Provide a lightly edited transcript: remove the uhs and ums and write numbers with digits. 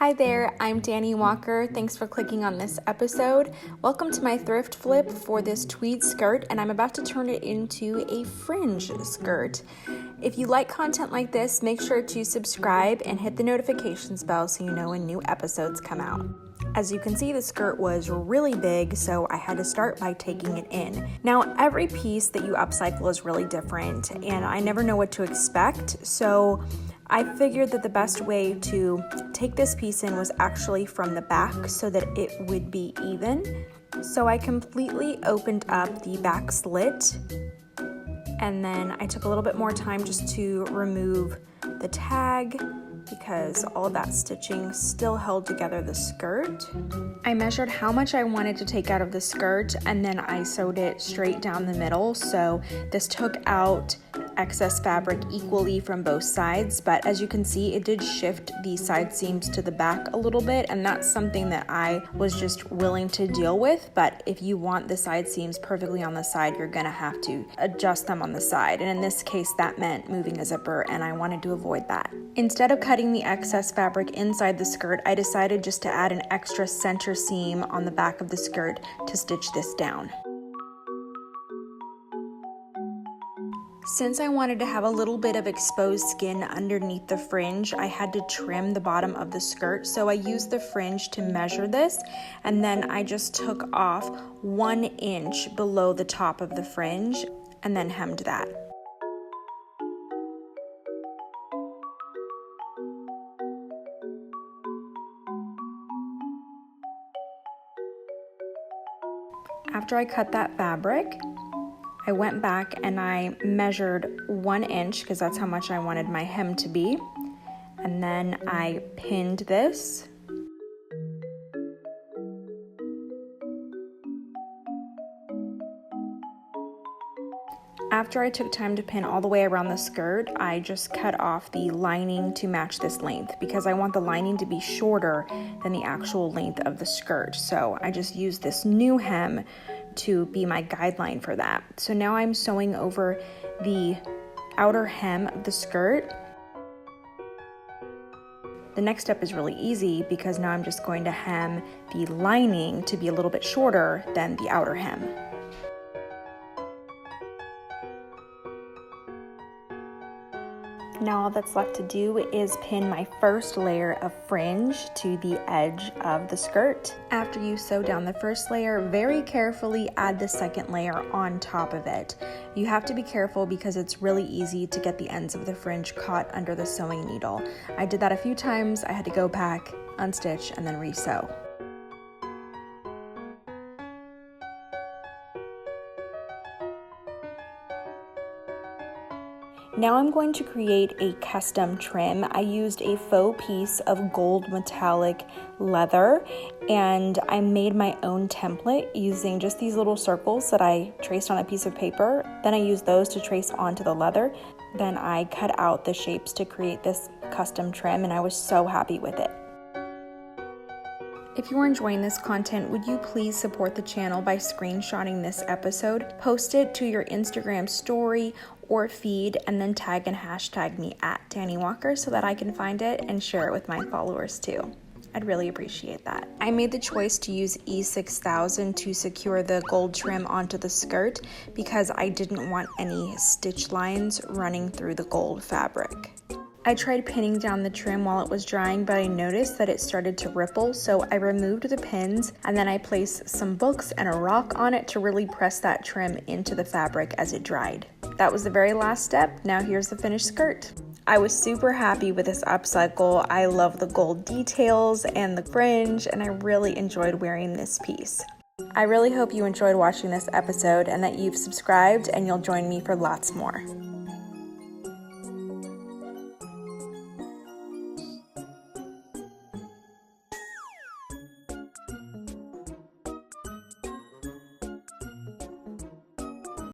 Hi there, I'm Dani Walker. Thanks for clicking on this episode. Welcome to my thrift flip for this tweed skirt, and I'm about to turn it into a fringe skirt. If you like content like this, make sure to subscribe and hit the notifications bell so you know when new episodes come out. As you can see, the skirt was really big, so I had to start by taking it in. Now, every piece that you upcycle is really different, and I never know what to expect, so I figured that the best way to take this piece in was actually from the back so that it would be even. So I completely opened up the back slit, and then I took a little bit more time just to remove the tag because all of that stitching still held together the skirt. I measured how much I wanted to take out of the skirt, and then I sewed it straight down the middle. So this took out excess fabric equally from both sides, but as you can see, it did shift the side seams to the back a little bit, and that's something that I was just willing to deal with. But if you want the side seams perfectly on the side, you're gonna have to adjust them on the side, and in this case that meant moving a zipper, and I wanted to avoid that. Instead of cutting the excess fabric inside the skirt, I decided just to add an extra center seam on the back of the skirt to stitch this down. Since I wanted to have a little bit of exposed skin underneath the fringe, I had to trim the bottom of the skirt. So I used the fringe to measure this, and then I just took off 1 inch below the top of the fringe and then hemmed that. After I cut that fabric, I went back and I measured 1 inch because that's how much I wanted my hem to be. And then I pinned this. After I took time to pin all the way around the skirt, I just cut off the lining to match this length because I want the lining to be shorter than the actual length of the skirt. So I just used this new hem to be my guideline for that. So now I'm sewing over the outer hem of the skirt. The next step is really easy because now I'm just going to hem the lining to be a little bit shorter than the outer hem. Now all that's left to do is pin my first layer of fringe to the edge of the skirt. After you sew down the first layer, very carefully add the second layer on top of it. You have to be careful because it's really easy to get the ends of the fringe caught under the sewing needle. I did that a few times. I had to go back, unstitch, and then re-sew. Now I'm going to create a custom trim. I used a faux piece of gold metallic leather, and I made my own template using just these little circles that I traced on a piece of paper. Then I used those to trace onto the leather. Then I cut out the shapes to create this custom trim, and I was so happy with it. If you are enjoying this content, would you please support the channel by screenshotting this episode, post it to your Instagram story or feed, and then tag and hashtag me at Dani Walker so that I can find it and share it with my followers too. I'd really appreciate that. I made the choice to use E6000 to secure the gold trim onto the skirt because I didn't want any stitch lines running through the gold fabric. I tried pinning down the trim while it was drying, but I noticed that it started to ripple, so I removed the pins and then I placed some books and a rock on it to really press that trim into the fabric as it dried. That was the very last step. Now here's the finished skirt. I was super happy with this upcycle. I love the gold details and the fringe, and I really enjoyed wearing this piece. I really hope you enjoyed watching this episode and that you've subscribed and you'll join me for lots more.